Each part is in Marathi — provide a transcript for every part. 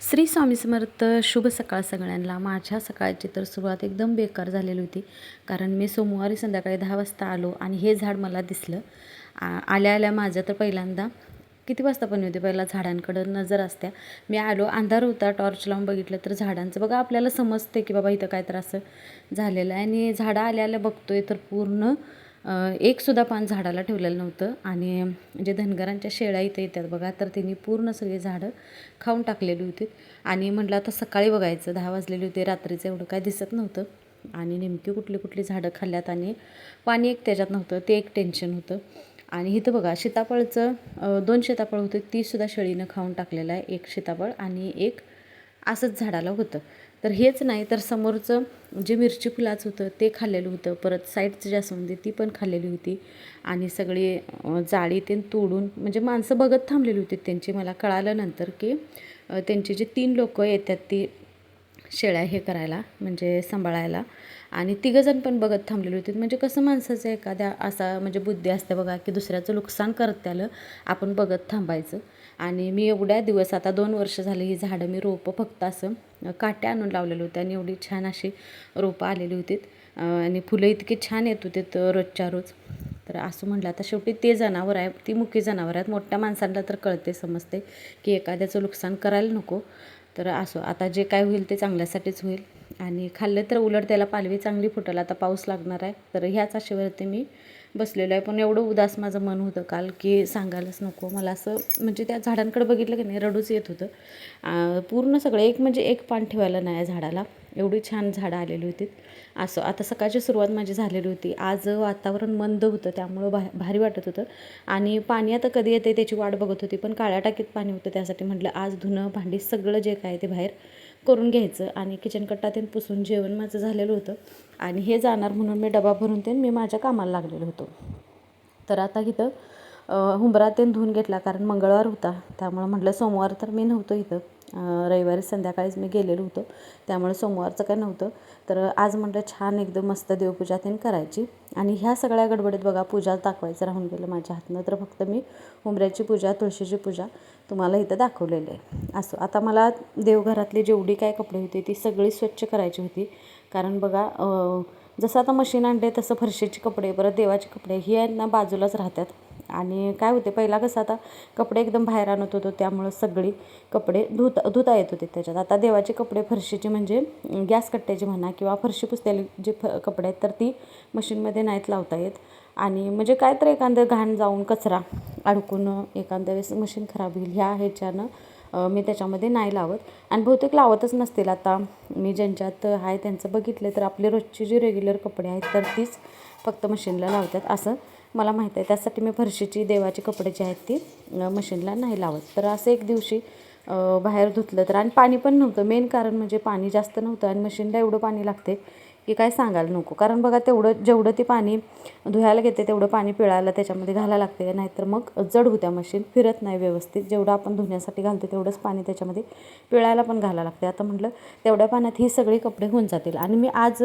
श्री स्वामी समर्थ. शुभ सकाळ सगळ्यांना. माझ्या सकाळची तर सुरुवात एकदम बेकार झालेली होती, कारण मी सोमवारी संध्याकाळी 10 वाजता आलो आणि हे झाड मला दिसलं. आल्या आल्या माझं तर पहिल्यांदा किती वाजता पण होते, पहिला झाडांकडं नजर असत्या. मी आलो, अंधार होता, टॉर्च लावून बघितलं तर झाडांचं बघा आपल्याला समजते की बाबा इथं काय तर असं झालेलं आहे. आणि झाडं आल्या आल्या बघतोय तर पूर्ण एकसुद्धा पान झाडाला ठेवलेलं नव्हतं. आणि जे धनगरांच्या शेळ्या इथं येतात बघा, तर त्यांनी पूर्ण सगळी झाडं खाऊन टाकलेली होती. आणि म्हटलं आता सकाळी बघायचं, 10 वाजलेली होते, रात्रीचं एवढं काय दिसत नव्हतं. आणि नेमकी कुठली कुठली झाडं खाल्ल्यात आणि पाणी एक त्याच्यात नव्हतं, ते एक टेन्शन होतं. आणि इथं बघा सीताफळचं 2 सीताफळ होते, तीसुद्धा शेळीनं खाऊन टाकलेलं आहे. एक सीताफळ आणि एक असंच झाडाला होतं. तर हेच नाही तर समोरचं जे मिरची फुलाचं होतं ते खाल्लेलं होतं. परत साईडची जास्वंदी ती पण खाल्लेली होती. आणि सगळी जाळी ते तोडून म्हणजे माणसं बघत थांबलेली होती त्यांची. मला कळालं नंतर की त्यांचे जे 3 लोकं येतात ती शेळ्या हे करायला म्हणजे सांभाळायला, आणि तिघंजण पण बघत थांबलेले होते. म्हणजे कसं माणसाचं एखाद्या असा म्हणजे बुद्धी असते बघा, की दुसऱ्याचं नुकसान करत्यालं आपण बघत थांबायचं. आणि मी एवढ्या दिवस आता 2 वर्ष झाले ही झाडं मी रोपं फक्त असं काट्या आणून लावलेलं होतं आणि एवढी छान अशी रोपं आलेली होती. आणि फुलं इतकी छान येत होते तर रोजच्या रोज. तर असं म्हटलं आता शेवटी ते जनावर आहे, ती मुकी जनावर आहेत. मोठ्या माणसांना तर कळते, समजते की एखाद्याचं नुकसान करायला नको. तर असो, आता जे काय होईल ते चांगल्यासाठीच होईल. आणि खाल्लं तर उलट त्याला पालवी चांगली फुटेल. आता पाऊस लागणार आहे तर ह्याच आशेवरती मी बसलेलो आहे. पण एवढं उदास माझं मन होतं काल की सांगायलाच नको. मला असं म्हणजे त्या झाडांकडे बघितलं की नाही रडूच येत होतं. पूर्ण सगळं एक म्हणजे एक पान ठेवायला नाही आहे झाडाला, एवढी छान झाडं आलेली होती. असं आता सकाळची सुरुवात माझी झालेली होती. आज वातावरण मंद होतं त्यामुळं भारी वाटत होतं. आणि पाणी आता कधी येते त्याची वाट बघत होती, पण काळ्या टाकीत पाणी होतं. त्यासाठी म्हटलं आज धुणं भांडी सगळं जे काय ते बाहेर करून घ्यायचं. आणि किचन कट्टा ते पुसून जेवण माझं झालेलं होतं. आणि हे जाणार म्हणून मी डबा भरून ते मी माझ्या कामाला लागलेलो होतो. तर आता इथं हुंबरा ते धुवून घेतला, कारण मंगळवार होता. त्यामुळं म्हटलं सोमवार तर मी नव्हतं इथं. रविवारी संध्याकाळीच मी गेलेलो होतो, त्यामुळे सोमवारचं काय नव्हतं. तर आज म्हटलं छान एकदम मस्त देवपूजा त्यांनी करायची. आणि ह्या सगळ्या गडबडीत बघा पूजा दाखवायचं राहून गेलं माझ्या हातनं. तर फक्त मी हुंबऱ्याची पूजा, तुळशीची पूजा तुम्हाला इथं दाखवलेली आहे. असं आता मला देवघरातली जेवढी काय कपडे होते ती सगळी स्वच्छ करायची होती. कारण बघा जसं आता मशीन आणले तसं फरशीचे कपडे परत देवाचे कपडे हे आहेत ना बाजूलाच राहतात. आणि काय होते पहिला कसं आता कपडे एकदम बाहेर आणत होतो, त्यामुळं सगळी कपडे धुता येत होते त्याच्यात. आता देवाचे कपडे फरशीचे म्हणजे गॅस कट्ट्याची म्हणा किंवा फरशी पुसलेली जे कपडे आहेत तर ती मशीनमध्ये नाहीत लावता येत. आणि म्हणजे काय तर एखादं घाण जाऊन कचरा अडकून एखाद्या वेळेस मशीन खराब होईल ह्या ह्याच्यानं मी त्याच्यामध्ये नाही लावत. आणि बहुतेक लावतच नसतील. आता मी ज्यांच्यात आहे त्यांचं बघितलं तर आपले रोजचे जे रेग्युलर कपडे आहेत तर तीच फक्त मशीनला लावतात असं मला माहीत आहे. त्यासाठी मी फरशीची देवाची कपडे जे आहेत ती मशीनला नाही लावत. तर असं एक दिवशी बाहेर धुतलं तर, आणि पाणी पण नव्हतं. मेन कारण म्हणजे पाणी जास्त नव्हतं आणि मशीनला एवढं पाणी लागते की काय सांगायला नको. कारण बघा तेवढं जेवढं ते पाणी धुवायला घेते तेवढं पाणी पिळायला त्याच्यामध्ये घालायला लागते, नाहीतर मग जड होत्या मशीन, फिरत नाही व्यवस्थित. जेवढं आपण धुण्यासाठी घालतो तेवढंच पाणी त्याच्यामध्ये पिळायला पण घालायला लागते. आता म्हटलं तेवढ्या पाण्यात ही सगळी कपडे होऊन जातील. आणि मी आज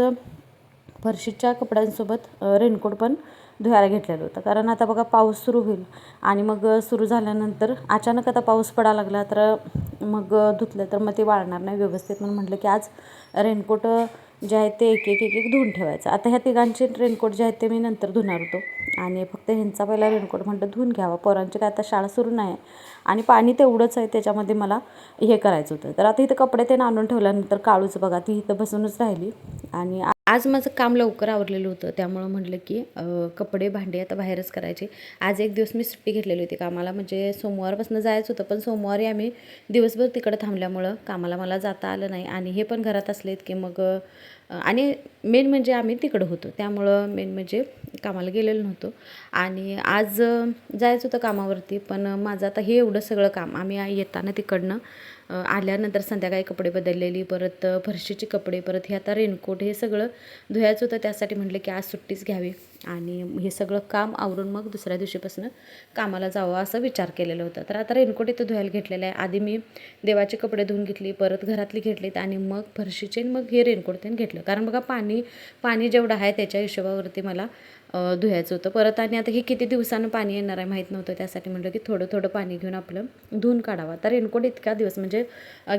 फरशीच्या कपड्यांसोबत रेनकोट पण धुवायला घेतलेलं होतं, कारण आता बघा पाऊस सुरू होईल. आणि मग सुरू झाल्यानंतर अचानक आता पाऊस पडायला लागला तर मग धुतलं तर मग ते वाळणार नाही व्यवस्थित. म्हणून म्हटलं की आज रेनकोट जे आहेत ते एक एक एक एक धुवून ठेवायचं. आता ह्या तिघांचे रेनकोट जे आहेत ते मी नंतर धुणार होतो, आणि फक्त ह्यांचा पहिला रेनकोट म्हटलं धुवून घ्यावा. पोरांची काय आता शाळा सुरू नाही आहे आणि पाणी तेवढंच आहे त्याच्यामध्ये मला हे करायचं होतं. तर आता इथं कपडे ते आणून ठेवल्यानंतर काळूच बघा ती इथं बसूनच राहिली. आणि आज माझं काम लवकर आवरलेलं होतं, त्यामुळं म्हटलं की कपडे भांडे आता बाहेरच करायचे. आज एक दिवस मी सुट्टी घेतलेली होती कामाला, म्हणजे सोमवारपासून जायचं होतं, पण सोमवारी आम्ही दिवसभर तिकडं थांबल्यामुळं कामाला मला जाता आलं नाही. आणि हे पण घरात असलेत की मग आणि मेन म्हणजे आम्ही तिकडं होतो, त्यामुळं मेन म्हणजे कामाला गेलेलो नव्हतो. आणि आज जायचं होतं कामावरती, पण माझं आता हे एवढं सगळं काम आम्ही येताना तिकडनं आल्यानंतर संध्याकाळी कपडे बदललेली, परत फरशीचे कपडे, परत हे आता रेनकोट हे सगळं धुवायचं होतं. त्यासाठी म्हटलं की आज सुट्टीच घ्यावी आणि हे सगळं काम आवरून मग दुसऱ्या दिवशीपासून कामाला जावं असं विचार केलेला होता. तर आता रेनकोट इथं धुवायला घेतलेलं आहे. आधी मी देवाची कपडे धुवून घेतली, परत घरातली घेतलीत आणि मग फरशीचे मग हे रेनकोट त्यांनी घेतलं. कारण बघा पाणी जेवढं आहे त्याच्या हिशोबावरती मला धुवायचं होतं परत. आणि आता हे किती दिवसानं पाणी येणार आहे माहीत नव्हतं, त्यासाठी म्हटलं की थोडं थोडं पाणी घेऊन आपलं धुवून काढावं. तर रेनकोट इतका दिवस म्हणजे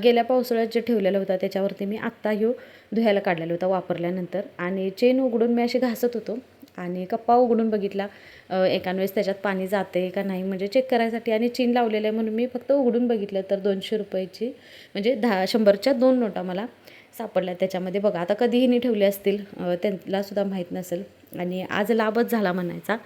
गेल्या पावसाळ्यात जे ठेवलेलं होतं त्याच्यावरती मी आत्ता ह्यो धुवायला काढलेला होता वापरल्यानंतर. आणि चेन उघडून मी अशी घासत होतो आणि कप्पा उघडून बघितला एका वेळेस त्याच्यात पाणी जाते का नाही म्हणजे चेक करायसाठी. आणि चेन लावलेलं आहे म्हणून मी फक्त उघडून बघितलं तर 200 रुपयाची म्हणजे 100च्या 2 नोटा मला सापडल्या त्याच्यामध्ये. बघा आता कधीही नाही ठेवले असतील त्यांनासुद्धा माहीत नसेल. आणि आज लाभच झाला म्हणायचा.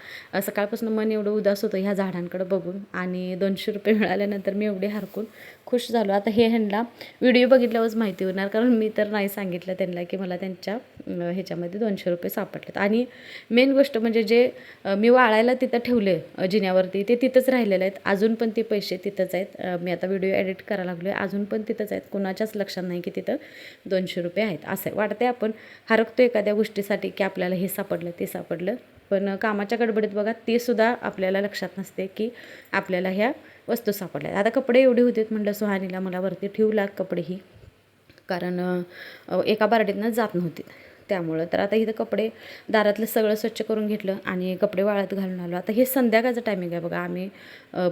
सकाळपासून मन एवढं उदास होतं ह्या झाडांकडे बघून. आणि 200 रुपये मिळाल्यानंतर मी एवढे हरकून खुश झालो. आता हे ह्यांना व्हिडिओ बघितल्यावरच माहिती होणार, कारण मी तर नाही सांगितलं त्यांना की मला त्यांच्या ह्याच्यामध्ये 200 रुपये सापडलेत. आणि मेन गोष्ट म्हणजे जे मी वाळायला तिथं ठेवले जिन्यावरती ते तिथंच राहिलेले आहेत अजून पण. ते पैसे तिथंच आहेत. मी आता व्हिडिओ एडिट करायला लागलो आहे, अजून पण तिथंच आहेत. कुणाच्याच लक्षात नाही की तिथं 200 रुपये आहेत. असं वाटते आपण हरकतो एखाद्या गोष्टीसाठी की आपल्याला हे सापडलं ते सापडलं, पण कामाच्या गडबडीत बघा ते सुद्धा आपल्याला लक्षात नसते की आपल्याला ह्या वस्तू सापडल्या. आता कपडे एवढे होते म्हटलं सुहानीला मला वरती ठेवू लाग कपडेही, कारण एका बारडीतनं जात नव्हती त्यामुळं. तर आता इथं कपडे दारातलं सगळं स्वच्छ करून घेतलं आणि कपडे वाळत घालून आलो. आता हे संध्याकाळचं टायमिंग आहे बघा, आम्ही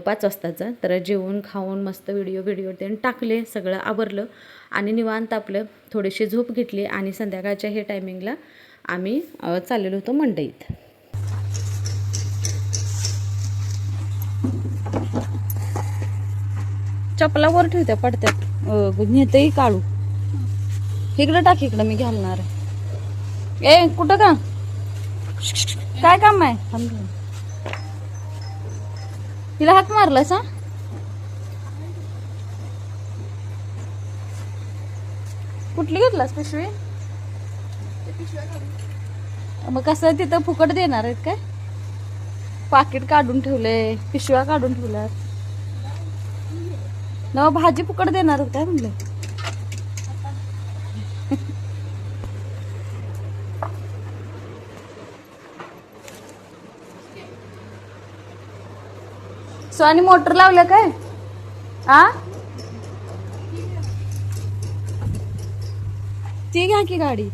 5 वाजताचं. तर जेवून खाऊन मस्त व्हिडिओ ते टाकले, सगळं आवरलं आणि निवांत आपलं थोडीशी झोप घेतली. आणि संध्याकाळच्या हे टायमिंगला आम्ही चाललेलो होतो मंडईत. चपला वर ठेवत्या पडत्यात नेतही काढू. इकडं टाक, इकडं मी घालणार आहे. ए कुठं का काय काम आहे? हिला हात मारलास? कुठली घेतलास पिशवी? मग कसं तिथं फुकट देणार आहेत काय? पाकिट काढून ठेवले, पिशव्या काढून ठेवल्यात न, भाजी फुकट देणार आहेत काय म्हणलं? सो आणि मोटर लावलं काय? आ ती घ्या की गाडी.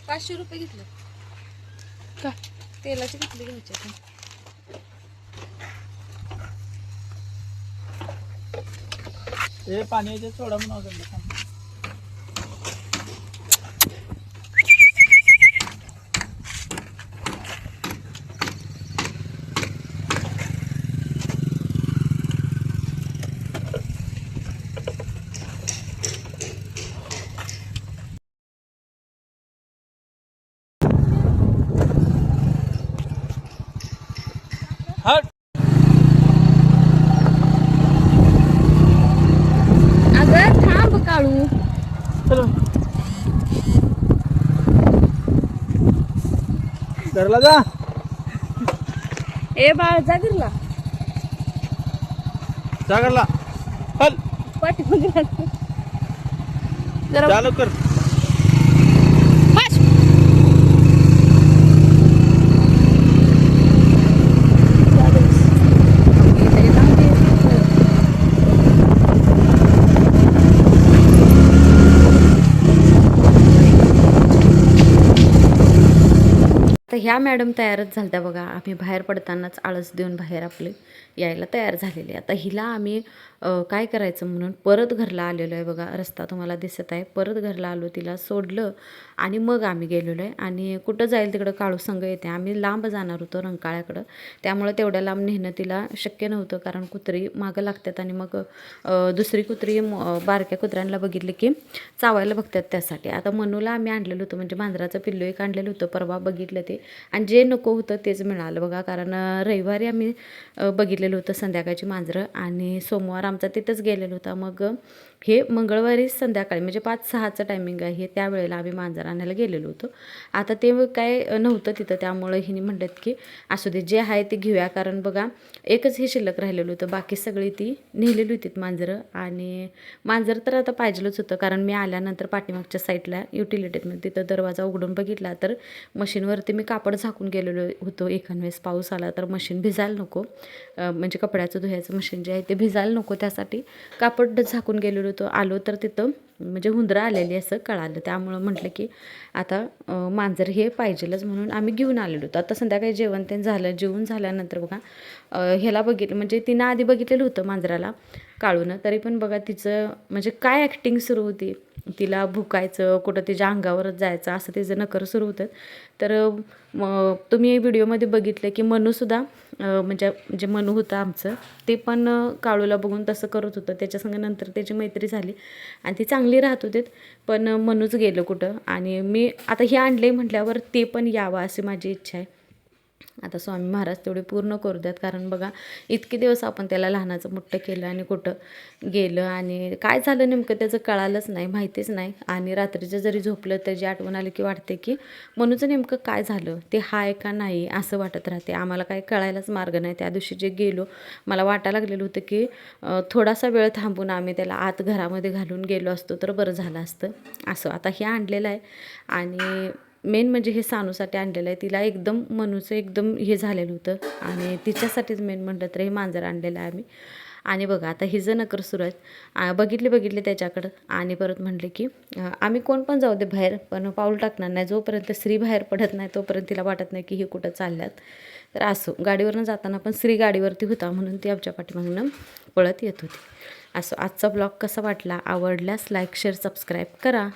₹500 घेतलं का? तेलाची किती घ्यायची आपण? हे पाण्याचे सोडा म्हणून हट. अगं थांब काळू. चलो घरला जा. ए बाळ जा घरला. जा घरला. चल पाठीमागे जरा चालू कर. तर ह्या मॅडम तयारच झाल्या बघा. आम्ही बाहेर पडतानाच आळस देऊन बाहेर आपले यायला तयार झालेले. आता हिला आम्ही काय करायचं म्हणून परत घरला आलेलो आहे बघा. रस्ता तुम्हाला दिसत आहे. परत घरला आलो, तिला सोडलं आणि मग आम्ही गेलेलो आहे. आणि कुठं जाईल तिकडं काळू संघ येते. आम्ही लांब जाणार होतो रंकाळ्याकडं, त्यामुळे तेवढ्या लांब नेणं तिला शक्य नव्हतं, कारण कुत्री मागं लागतात आणि मग दुसरी कुत्री बारक्या कुत्र्यांना बघितले की चावायला बघतात. त्यासाठी आता मनूला आम्ही आणलेलं होतं, म्हणजे मांजराचं पिल्लू एक आणलेलं होतं. परवा बघितलं ते, आणि जे नको होतं तेच मिळालं बघा. कारण रविवारी आम्ही बघितलेलं होतं संध्याकाळची मांजरं, आणि सोमवार आमचा तिथंच गेलेलं होता. मग हे मंगळवारी संध्याकाळी म्हणजे 5-6चं टायमिंग आहे हे, त्यावेळेला आम्ही मांजर आणायला गेलेलो होतो. आता ते काय नव्हतं तिथं, त्यामुळे हिने म्हणतात की असू दे जे आहे ते घेऊया, कारण बघा एकच हे शिल्लक राहिलेलं होतं, बाकी सगळी ती नेलेली होती मांजरं. आणि मांजर तर आता पाहिजेलच होतं, कारण मी आल्यानंतर पाठीमागच्या साईडला युटिलिटीमध्ये तिथं दरवाजा उघडून बघितला तर मशीनवरती मी कापड झाकून गेलेलो होतो. एखाद वेळेस पाऊस आला तर मशीन भिजायला नको, म्हणजे कपड्याचं धुयाचं मशीन जे आहे ते भिजायला नको, त्यासाठी कापड झाकून गेलेलो होतो. आलो तर तिथं म्हणजे हुंदरं आलेली असं कळालं. त्यामुळं म्हटलं की आता मांजर हे पाहिजेलच म्हणून आम्ही घेऊन आलेलो होतो. आता संध्याकाळी जेवण ते झालं. जेवून झाल्यानंतर बघा ह्याला बघितलं म्हणजे तिनं आधी बघितलेलं होतं मांजराला काळूनं, तरी पण बघा तिचं म्हणजे काय ॲक्टिंग सुरू होती. तिला भुकायचं, कुठं तिच्या अंगावरच जायचं असं तिचं नखर सुरू होतं. तर तुम्ही व्हिडिओमध्ये बघितलं की मनूसुद्धा म्हणजे जे मनू होतं आमचं ते पण काळूला बघून तसं करत होतं. त्याच्यासंग नंतर त्याची मैत्री झाली आणि ती चांगली राहत होते. पण मनूच गेलं कुठं आणि मी आता हे आणले म्हटल्यावर ते पण यावं अशी माझी इच्छा आहे. आता स्वामी महाराज तेवढे पूर्ण करू द्यात, कारण बघा इतके दिवस आपण त्याला लहानाचं मोठं केलं आणि कुठं गेलं आणि काय झालं नेमकं त्याचं कळालंच नाही, माहितीच नाही. आणि रात्रीचं जरी झोपलं त्याची आठवण आली की वाटते की मनूचं नेमकं काय झालं, ते हाय का नाही असं वाटत राहते. आम्हाला काय कळायलाच मार्ग नाही. त्या दिवशी जे गेलो मला वाटायला लागलेलं होतं की थोडासा वेळ थांबून आम्ही त्याला आत घरामध्ये घालून गेलो असतो तर बरं झालं असतं. असं आता हे आणलेलं आहे आणि मेन म्हणजे हे सानूसाठी आणलेलं आहे. तिला एकदम मनूचं एकदम हे झालेलं होतं आणि तिच्यासाठीच मेन म्हटलं तर हे मांजर आणलेलं आहे आम्ही. आणि बघा आता हिचं नकर सुरू आहेत. बघितले त्याच्याकडं आणि परत म्हटले की आम्ही कोण पण जाऊ दे बाहेर पण पाऊल टाकणार नाही. जोपर्यंत स्त्री बाहेर पडत नाही तोपर्यंत तिला वाटत नाही की हे कुठं चालल्यात. तर असो गाडीवरनं जाताना पण स्त्री गाडीवरती होता म्हणून ती आमच्या पाठीमागनं पळत येत होती. असं आजचा ब्लॉग कसा वाटला, आवडल्यास लाईक शेअर सबस्क्राईब करा.